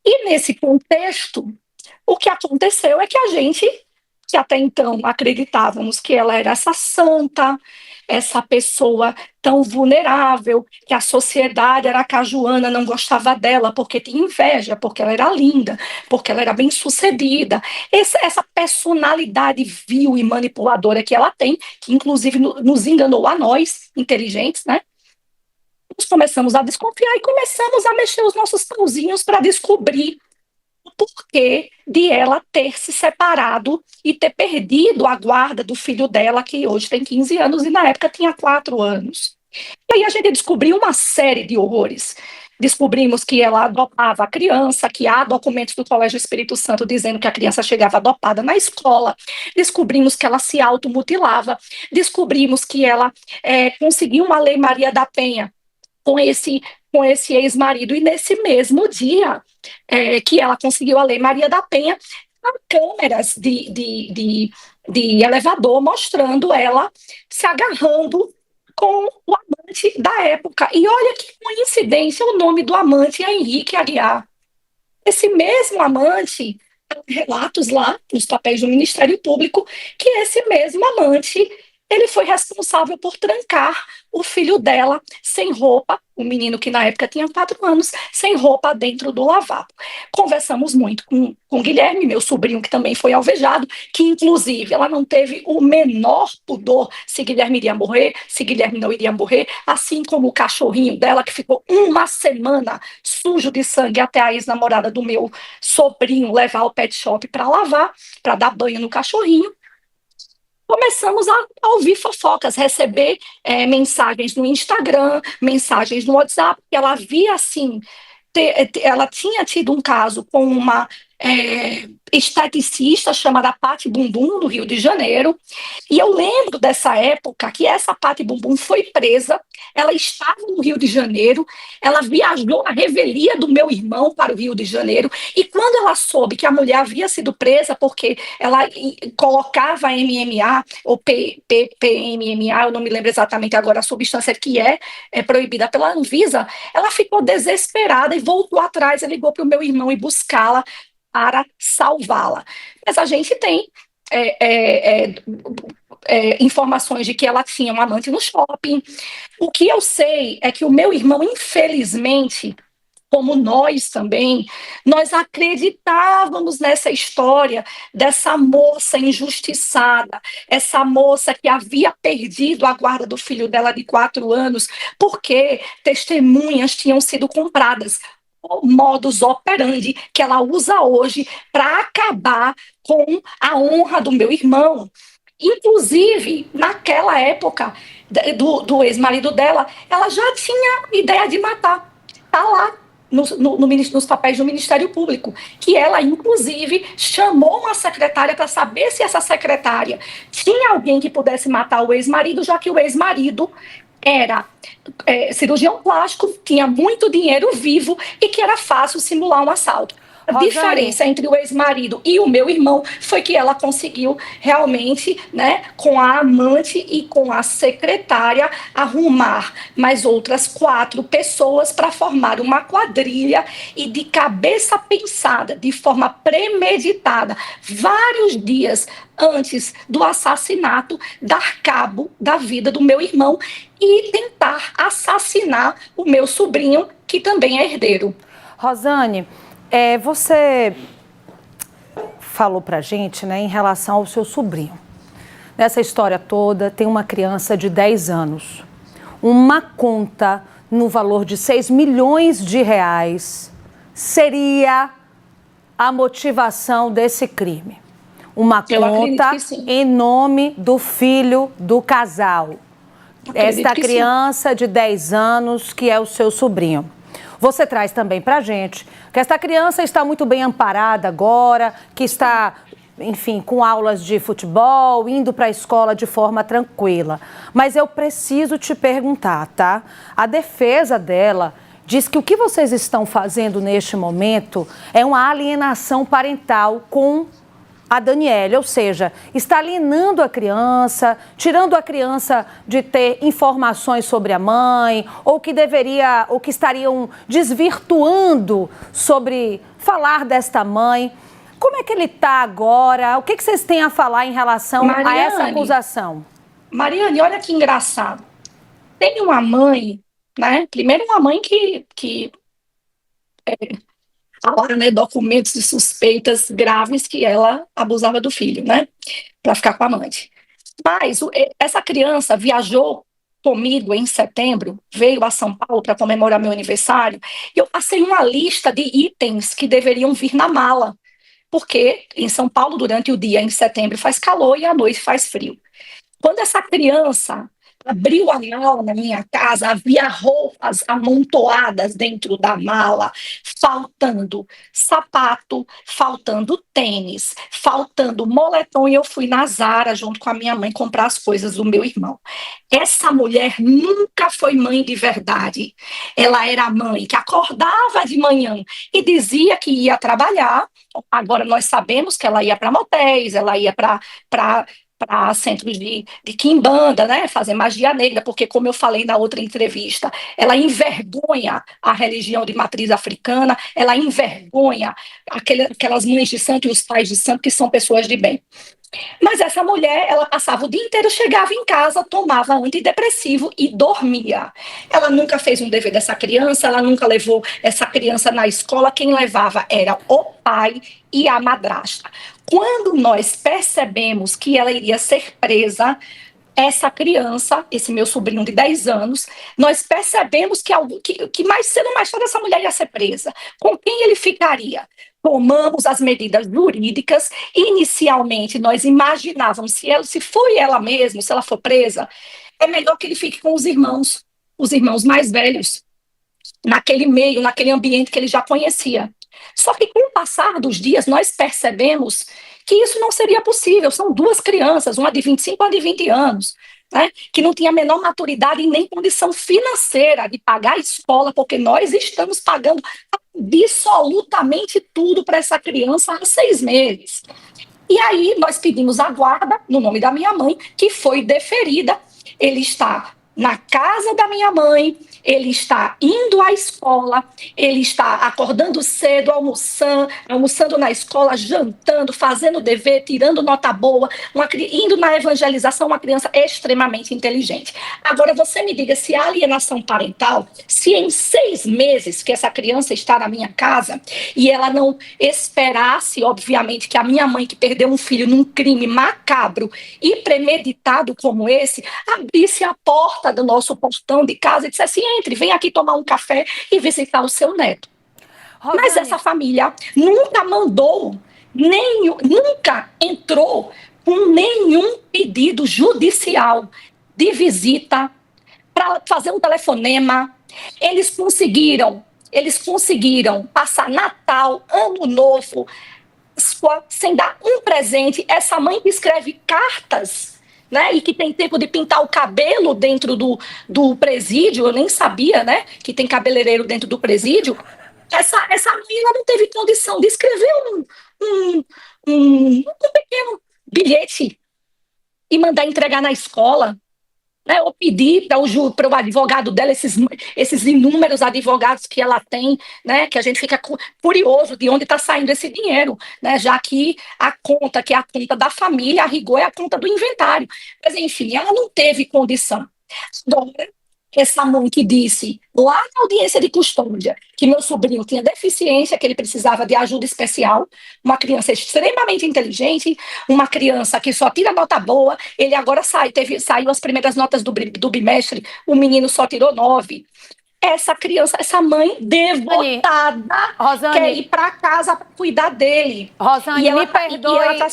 E nesse contexto, o que aconteceu é que a gente, que até então acreditávamos que ela era essa santa, essa pessoa tão vulnerável, que a sociedade aracajuana não gostava dela porque tinha inveja, porque ela era linda, porque ela era bem-sucedida. Essa personalidade vil e manipuladora que ela tem, que inclusive nos enganou a nós, inteligentes, né? Nós começamos a desconfiar e começamos a mexer os nossos pauzinhos para descobrir o porquê de ela ter se separado e ter perdido a guarda do filho dela, que hoje tem 15 anos e na época tinha 4 anos. E aí a gente descobriu uma série de horrores. Descobrimos que ela adotava a criança, que há documentos do Colégio Espírito Santo dizendo que a criança chegava adotada na escola. Descobrimos que ela se automutilava. Descobrimos que ela conseguiu uma Lei Maria da Penha com esse ex-marido, e nesse mesmo dia que ela conseguiu a Lei Maria da Penha, há câmeras de elevador mostrando ela se agarrando com o amante da época. E olha que coincidência, o nome do amante é Henrique Aguiar. Esse mesmo amante, relatos lá nos papéis do Ministério Público, que esse mesmo amante, ele foi responsável por trancar o filho dela sem roupa, o menino que na época tinha 4 anos, sem roupa dentro do lavabo. Conversamos muito com Guilherme, meu sobrinho, que também foi alvejado, que inclusive ela não teve o menor pudor se Guilherme iria morrer, se Guilherme não iria morrer, assim como o cachorrinho dela, que ficou uma semana sujo de sangue até a ex-namorada do meu sobrinho levar ao pet shop para lavar, para dar banho no cachorrinho. começamos a ouvir fofocas, receber mensagens no Instagram, mensagens no WhatsApp, que ela via assim, ela tinha tido um caso com uma esteticista chamada Patti Bumbum, no Rio de Janeiro, e eu lembro dessa época que essa Patti Bumbum foi presa, ela estava no Rio de Janeiro, ela viajou na revelia do meu irmão para o Rio de Janeiro, e quando ela soube que a mulher havia sido presa porque ela colocava MMA, ou PMMA, eu não me lembro exatamente agora a substância que é proibida pela Anvisa, ela ficou desesperada e voltou atrás, e ligou para o meu irmão e buscá-la para salvá-la. Mas a gente tem informações de que ela tinha um amante no shopping. O que eu sei é que o meu irmão, infelizmente, como nós também, nós acreditávamos nessa história dessa moça injustiçada, essa moça que havia perdido a guarda do filho dela de 4 anos, porque testemunhas tinham sido compradas. O modus operandi que ela usa hoje para acabar com a honra do meu irmão. Inclusive, naquela época do ex-marido dela, ela já tinha ideia de matar. Está lá nos papéis do Ministério Público, que ela, inclusive, chamou uma secretária para saber se essa secretária tinha alguém que pudesse matar o ex-marido, já que o ex-marido era cirurgião plástico, tinha muito dinheiro vivo e que era fácil simular um assalto. A diferença entre o ex-marido e o meu irmão foi que ela conseguiu realmente, né, com a amante e com a secretária, arrumar mais outras 4 pessoas para formar uma quadrilha e de cabeça pensada, de forma premeditada, vários dias antes do assassinato, dar cabo da vida do meu irmão e tentar assassinar o meu sobrinho, que também é herdeiro. Rosane, você falou pra gente, né, em relação ao seu sobrinho. Nessa história toda, tem uma criança de 10 anos. Uma conta no valor de 6 milhões de reais seria a motivação desse crime. Uma conta em nome do filho do casal. Esta criança de 10 anos, que é o seu sobrinho. Você traz também para a gente que esta criança está muito bem amparada agora, que está, enfim, com aulas de futebol, indo para a escola de forma tranquila. Mas eu preciso te perguntar, tá? A defesa dela diz que o que vocês estão fazendo neste momento é uma alienação parental com a Daniele, ou seja, está alienando a criança, tirando a criança de ter informações sobre a mãe, ou que estariam desvirtuando sobre falar desta mãe. Como é que ele está agora? O que vocês têm a falar em relação a essa acusação? Mariane, olha que engraçado. Tem uma mãe, né? Primeiro uma mãe que falar, né, documentos de suspeitas graves que ela abusava do filho, né, para ficar com a amante. Mas essa criança viajou comigo em setembro, veio a São Paulo para comemorar meu aniversário, e eu passei uma lista de itens que deveriam vir na mala, porque em São Paulo, durante o dia, em setembro, faz calor e à noite faz frio. Quando essa criança abriu a mala na minha casa, havia roupas amontoadas dentro da mala, faltando sapato, faltando tênis, faltando moletom, e eu fui na Zara junto com a minha mãe comprar as coisas do meu irmão. Essa mulher nunca foi mãe de verdade. Ela era mãe que acordava de manhã e dizia que ia trabalhar. Agora nós sabemos que ela ia para motéis, ela ia para centros de quimbanda, né, fazer magia negra, porque, como eu falei na outra entrevista, ela envergonha a religião de matriz africana, ela envergonha aquelas mães de santo e os pais de santo, que são pessoas de bem. Mas essa mulher, ela passava o dia inteiro, chegava em casa, tomava antidepressivo e dormia. Ela nunca fez um dever dessa criança, ela nunca levou essa criança na escola, quem levava era o pai e a madrasta. Quando nós percebemos que ela iria ser presa, essa criança, esse meu sobrinho de 10 anos, nós percebemos que mais cedo ou mais tarde essa mulher ia ser presa. Com quem ele ficaria? Tomamos as medidas jurídicas. Inicialmente, nós imaginávamos, se foi ela mesma, se ela for presa, é melhor que ele fique com os irmãos mais velhos, naquele meio, naquele ambiente que ele já conhecia. Só que com o passar dos dias, nós percebemos que isso não seria possível. São duas crianças, uma de 25 e uma de 20 anos, né, que não tinha a menor maturidade e nem condição financeira de pagar a escola, porque nós estamos pagando absolutamente tudo para essa criança há 6 meses. E aí nós pedimos a guarda, no nome da minha mãe, que foi deferida. Ele está na casa da minha mãe, ele está indo à escola, ele está acordando cedo, almoçando na escola, jantando, fazendo dever, tirando nota boa, indo na evangelização, uma criança extremamente inteligente. Agora, você me diga se a alienação parental, se em 6 meses que essa criança está na minha casa e ela não esperasse, obviamente, que a minha mãe, que perdeu um filho num crime macabro e premeditado como esse, abrisse a porta do nosso portão de casa e dissesse: entre, vem aqui tomar um café e visitar o seu neto. Rosane. Mas essa família nunca mandou, nunca entrou com nenhum pedido judicial de visita para fazer um telefonema. Eles conseguiram passar Natal, Ano Novo, sem dar um presente. Essa mãe que escreve cartas, né, e que tem tempo de pintar o cabelo dentro do presídio, eu nem sabia, né, que tem cabeleireiro dentro do presídio. Essa menina não teve condição de escrever um pequeno bilhete e mandar entregar na escola, né, ou pedir para o advogado dela, esses inúmeros advogados que ela tem, né, que a gente fica curioso de onde está saindo esse dinheiro, né, já que a conta, que é a conta da família, a rigor é a conta do inventário. Mas, enfim, ela não teve condição. Agora, essa mãe que disse lá na audiência de custódia que meu sobrinho tinha deficiência, que ele precisava de ajuda especial, uma criança extremamente inteligente, uma criança que só tira nota boa, ele agora saiu as primeiras notas do bimestre, o menino só tirou 9. Essa criança, essa mãe devotada, Rosane, quer ir para casa para cuidar dele. Rosane,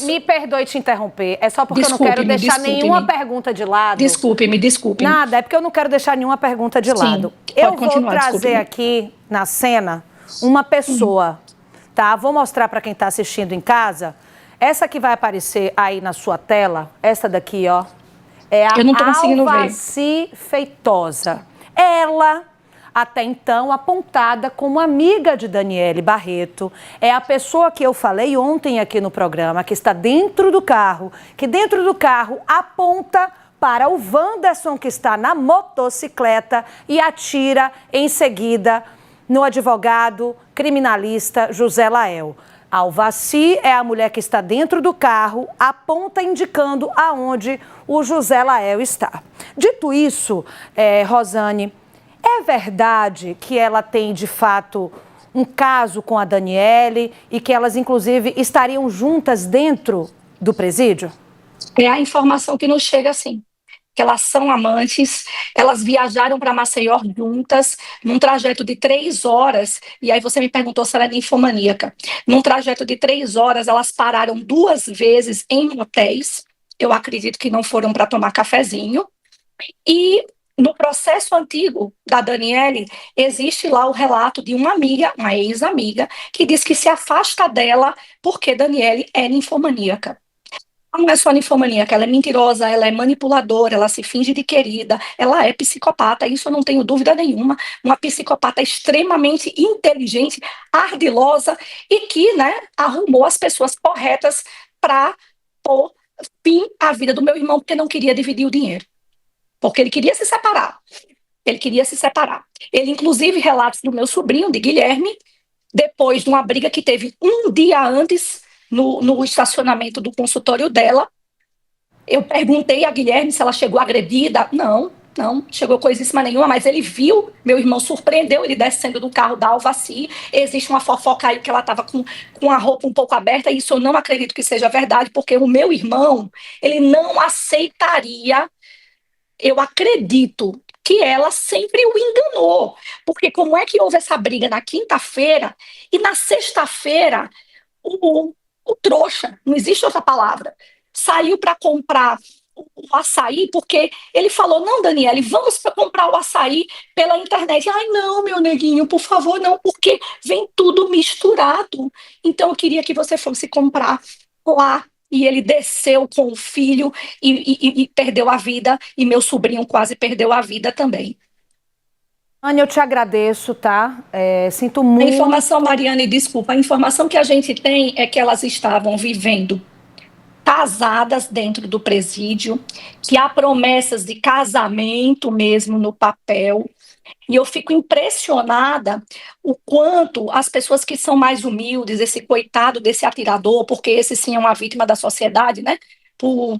me perdoe te interromper. É só porque eu não quero deixar nenhuma pergunta de lado. Desculpe-me. Nada, é porque eu não quero deixar nenhuma pergunta de lado. Eu vou trazer aqui na cena uma pessoa, tá? Vou mostrar para quem está assistindo em casa. Essa que vai aparecer aí na sua tela, essa daqui, ó, é a Alvaci Feitosa. Ela, até então apontada como amiga de Daniele Barreto, é a pessoa que eu falei ontem aqui no programa, que está dentro do carro, que dentro do carro aponta para o Wanderson, que está na motocicleta, e atira em seguida no advogado criminalista José Lael. Alvaci é a mulher que está dentro do carro, aponta indicando aonde o José Lael está. Dito isso, Rosane, é verdade que ela tem, de fato, um caso com a Daniele e que elas, inclusive, estariam juntas dentro do presídio? É a informação que nos chega, assim, que elas são amantes, elas viajaram para Maceió juntas, num trajeto de 3 horas, e aí você me perguntou se ela é ninfomaníaca. Num trajeto de 3 horas, elas pararam 2 vezes em motéis, eu acredito que não foram para tomar cafezinho, e no processo antigo da Daniele, existe lá o relato de uma amiga, uma ex-amiga, que diz que se afasta dela porque Daniele é ninfomaníaca. Ela não é só ninfomaníaca, ela é mentirosa, ela é manipuladora, ela se finge de querida, ela é psicopata, isso eu não tenho dúvida nenhuma, uma psicopata extremamente inteligente, ardilosa e que, né, arrumou as pessoas corretas para pôr fim à vida do meu irmão, porque não queria dividir o dinheiro. Porque ele queria se separar. Ele, inclusive, relatos do meu sobrinho, de Guilherme, depois de uma briga que teve um dia antes no estacionamento do consultório dela. Eu perguntei a Guilherme se ela chegou agredida. Não chegou coisíssima nenhuma, mas ele viu, meu irmão surpreendeu ele descendo do carro da Alvaci. Existe uma fofoca aí que ela estava com a roupa um pouco aberta, e isso eu não acredito que seja verdade, porque o meu irmão, ele não aceitaria eu acredito que ela sempre o enganou, porque como é que houve essa briga na quinta-feira e na sexta-feira o trouxa, não existe outra palavra, saiu para comprar o açaí, porque ele falou, não, Daniele, vamos comprar o açaí pela internet. Ai, não, meu neguinho, por favor, não, porque vem tudo misturado. Então, eu queria que você fosse comprar lá. E ele desceu com o filho e perdeu a vida, e meu sobrinho quase perdeu a vida também. Anne, eu te agradeço, tá? Sinto A muito. informação, Mariane, desculpa, a informação que a gente tem é que elas estavam vivendo casadas dentro do presídio, que há promessas de casamento mesmo no papel. E eu fico impressionada o quanto as pessoas que são mais humildes, esse coitado desse atirador, porque esse sim é uma vítima da sociedade, né? Por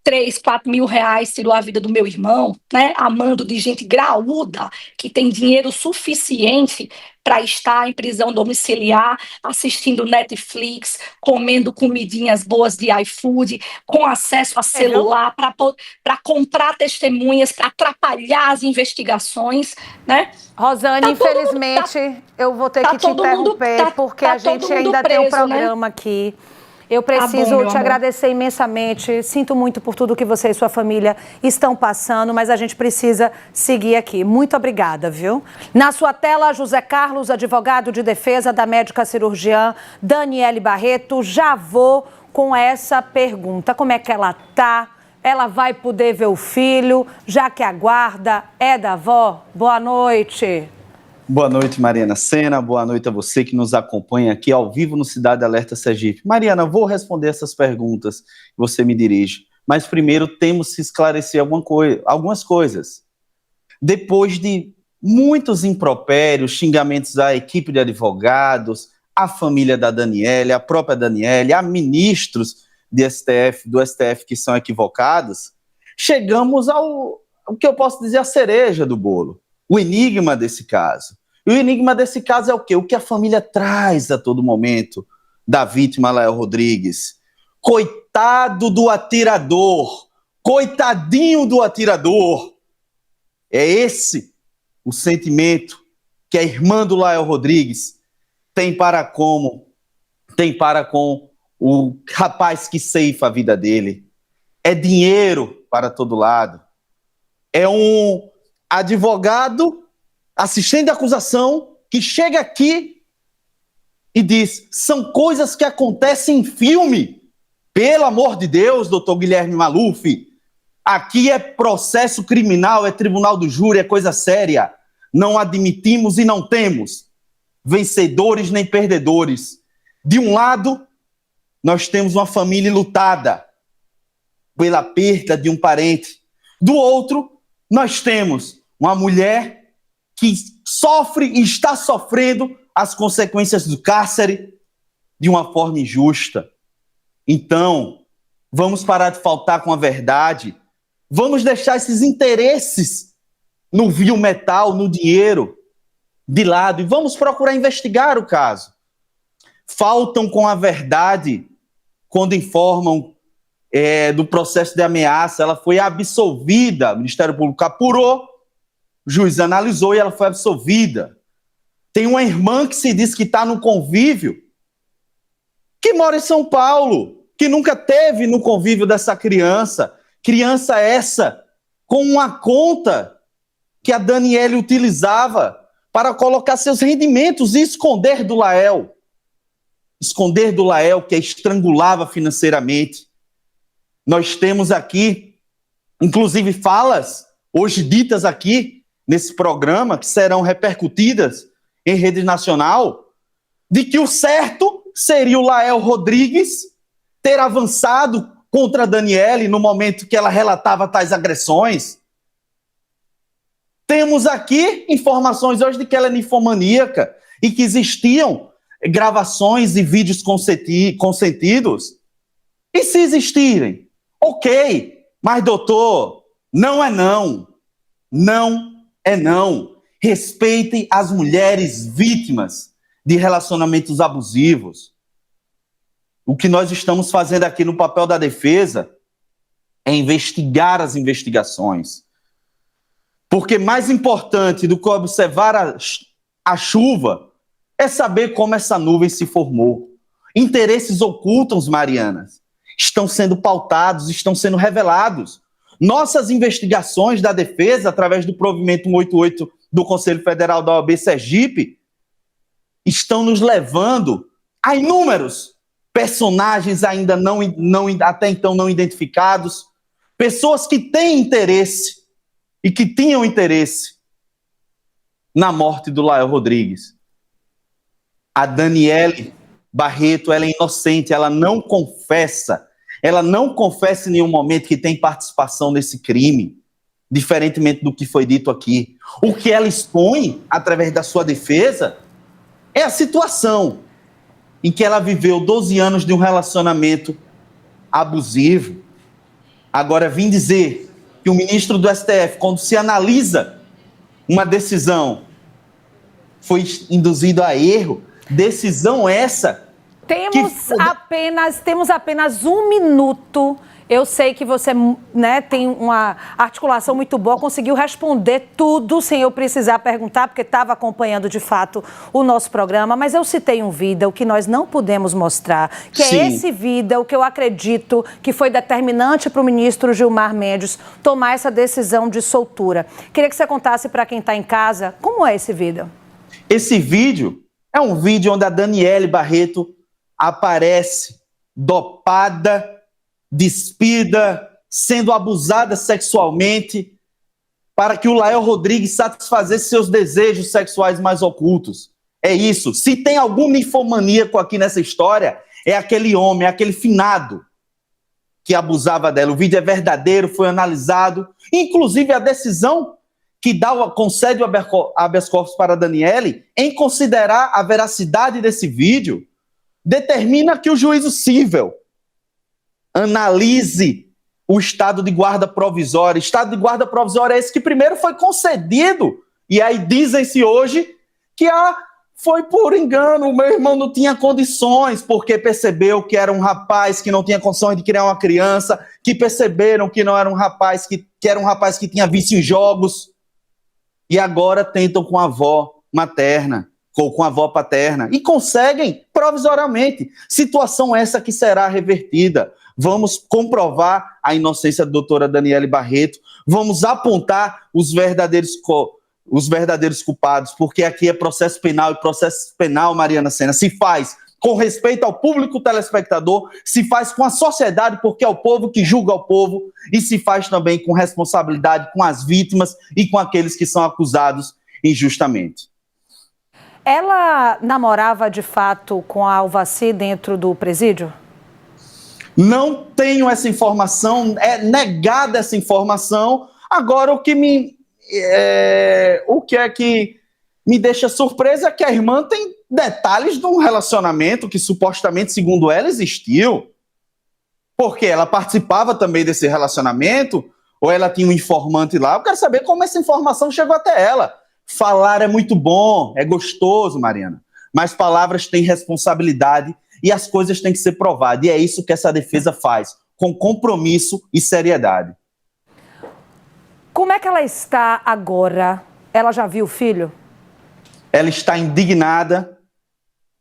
3, 4 mil reais tirou a vida do meu irmão, né? Amando de gente graúda, que tem dinheiro suficiente para estar em prisão domiciliar, assistindo Netflix, comendo comidinhas boas de iFood, com acesso a celular, para comprar testemunhas, para atrapalhar as investigações, né? Rosane, infelizmente, eu vou ter que te interromper, porque a gente ainda tem um programa aqui. Eu preciso te agradecer imensamente, sinto muito por tudo que você e sua família estão passando, mas a gente precisa seguir aqui. Muito obrigada, viu? Na sua tela, José Carlos, advogado de defesa da médica cirurgiã Daniele Barreto. Já vou com essa pergunta, como é que ela tá? Ela vai poder ver o filho, já que a guarda é da avó? Boa noite. Boa noite, Mariana Sena. Boa noite a você que nos acompanha aqui ao vivo no Cidade Alerta Sergipe. Mariana, vou responder essas perguntas que você me dirige, mas primeiro temos que esclarecer algumas coisas. Depois de muitos impropérios, xingamentos à equipe de advogados, à família da Daniele, à própria Daniele, a ministros do STF que são equivocados, chegamos ao que eu posso dizer a cereja do bolo, o enigma desse caso. E o enigma desse caso é o quê? O que a família traz a todo momento da vítima Lael Rodrigues. Coitado do atirador, coitadinho do atirador. É esse o sentimento que a irmã do Lael Rodrigues tem para com o rapaz que ceifa a vida dele. É dinheiro para todo lado. É um advogado, assistente de acusação, que chega aqui e diz, são coisas que acontecem em filme. Pelo amor de Deus, doutor Guilherme Maluf, aqui é processo criminal, é tribunal do júri, é coisa séria. Não admitimos e não temos vencedores nem perdedores. De um lado, nós temos uma família lutada pela perda de um parente. Do outro, nós temos uma mulher que sofre e está sofrendo as consequências do cárcere de uma forma injusta. Então, vamos parar de faltar com a verdade. Vamos deixar esses interesses no vil metal, no dinheiro, de lado, e vamos procurar investigar o caso. Faltam com a verdade quando informam do processo de ameaça. Ela foi absolvida, o Ministério Público apurou, o juiz analisou e ela foi absolvida. Tem uma irmã que se diz que está no convívio, que mora em São Paulo, que nunca teve no convívio dessa criança. Criança essa com uma conta que a Daniele utilizava para colocar seus rendimentos e esconder do Lael. Esconder do Lael, que a estrangulava financeiramente. Nós temos aqui, inclusive, falas, hoje ditas aqui, nesse programa, que serão repercutidas em rede nacional, de que o certo seria o Lael Rodrigues ter avançado contra a Daniele no momento que ela relatava tais agressões. Temos aqui informações hoje de que ela é ninfomaníaca e que existiam gravações e vídeos consentidos. E se existirem? Ok, mas doutor, não é não. Não é não. Respeitem as mulheres vítimas de relacionamentos abusivos. O que nós estamos fazendo aqui no papel da defesa é investigar as investigações. Porque mais importante do que observar a chuva é saber como essa nuvem se formou. Interesses ocultos, Mariana, estão sendo pautados, estão sendo revelados. Nossas investigações da defesa, através do provimento 188 do Conselho Federal da OAB Sergipe, estão nos levando a inúmeros personagens ainda até então não identificados, pessoas que têm interesse e que tinham interesse na morte do Lael Rodrigues. A Daniele Barreto, ela é inocente, ela não confessa em nenhum momento que tem participação nesse crime, diferentemente do que foi dito aqui. O que ela expõe, através da sua defesa, é a situação em que ela viveu 12 anos de um relacionamento abusivo. Agora, vim dizer que o ministro do STF, quando se analisa uma decisão, foi induzido a erro, decisão essa... Temos apenas 1 minuto. Eu sei que você, né, tem uma articulação muito boa, conseguiu responder tudo sem eu precisar perguntar, porque estava acompanhando de fato o nosso programa, mas eu citei um vídeo que nós não pudemos mostrar, que Sim. é esse vídeo que eu acredito que foi determinante para o ministro Gilmar Mendes tomar essa decisão de soltura. Queria que você contasse para quem está em casa como é esse vídeo. Esse vídeo é um vídeo onde a Daniele Barreto aparece dopada, despida, sendo abusada sexualmente, para que o Lael Rodrigues satisfazesse seus desejos sexuais mais ocultos. É isso. Se tem algum ninfomaníaco aqui nessa história, é aquele homem, é aquele finado que abusava dela. O vídeo é verdadeiro, foi analisado. Inclusive, a decisão que concede o habeas corpus para a Daniele, em considerar a veracidade desse vídeo, determina que o juízo cível analise o estado de guarda provisória. Estado de guarda provisória é esse que primeiro foi concedido. E aí dizem-se hoje que foi por engano, o meu irmão não tinha condições, porque percebeu que era um rapaz que não tinha condições de criar uma criança, que perceberam que não era um rapaz, que era um rapaz que tinha vício em jogos, e agora tentam com a avó materna, ou com a avó paterna, e conseguem provisoriamente. Situação essa que será revertida. Vamos comprovar a inocência da doutora Daniele Barreto, vamos apontar os verdadeiros culpados, porque aqui é processo penal, e processo penal, Mariana Senna, se faz com respeito ao público telespectador, se faz com a sociedade, porque é o povo que julga o povo, e se faz também com responsabilidade com as vítimas e com aqueles que são acusados injustamente. Ela namorava de fato com a Alvaci dentro do presídio? Não tenho essa informação, é negada essa informação. Agora, o que me deixa surpresa é que a irmã tem detalhes de um relacionamento que supostamente, segundo ela, existiu. Porque ela participava também desse relacionamento, ou ela tinha um informante lá. Eu quero saber como essa informação chegou até ela. Falar é muito bom, é gostoso, Mariana, mas palavras têm responsabilidade e as coisas têm que ser provadas. E é isso que essa defesa faz, com compromisso e seriedade. Como é que ela está agora? Ela já viu o filho? Ela está indignada,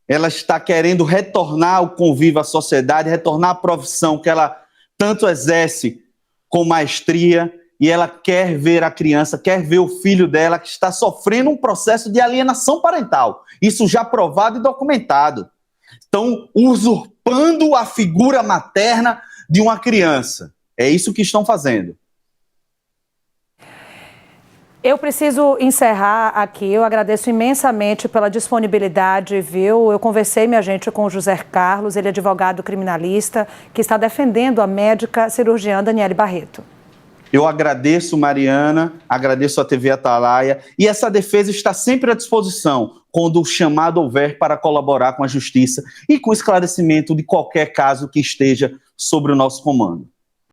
ela está querendo retornar ao convívio à sociedade, retornar à profissão que ela tanto exerce com maestria, e ela quer ver a criança, quer ver o filho dela que está sofrendo um processo de alienação parental. Isso já provado e documentado. Estão usurpando a figura materna de uma criança. É isso que estão fazendo. Eu preciso encerrar aqui. Eu agradeço imensamente pela disponibilidade, viu? Eu conversei, minha gente, com o José Carlos, ele é advogado criminalista, que está defendendo a médica cirurgiã Daniele Barreto. Eu agradeço, Mariana, agradeço a TV Atalaia, e essa defesa está sempre à disposição quando o chamado houver para colaborar com a justiça e com o esclarecimento de qualquer caso que esteja sob o nosso comando.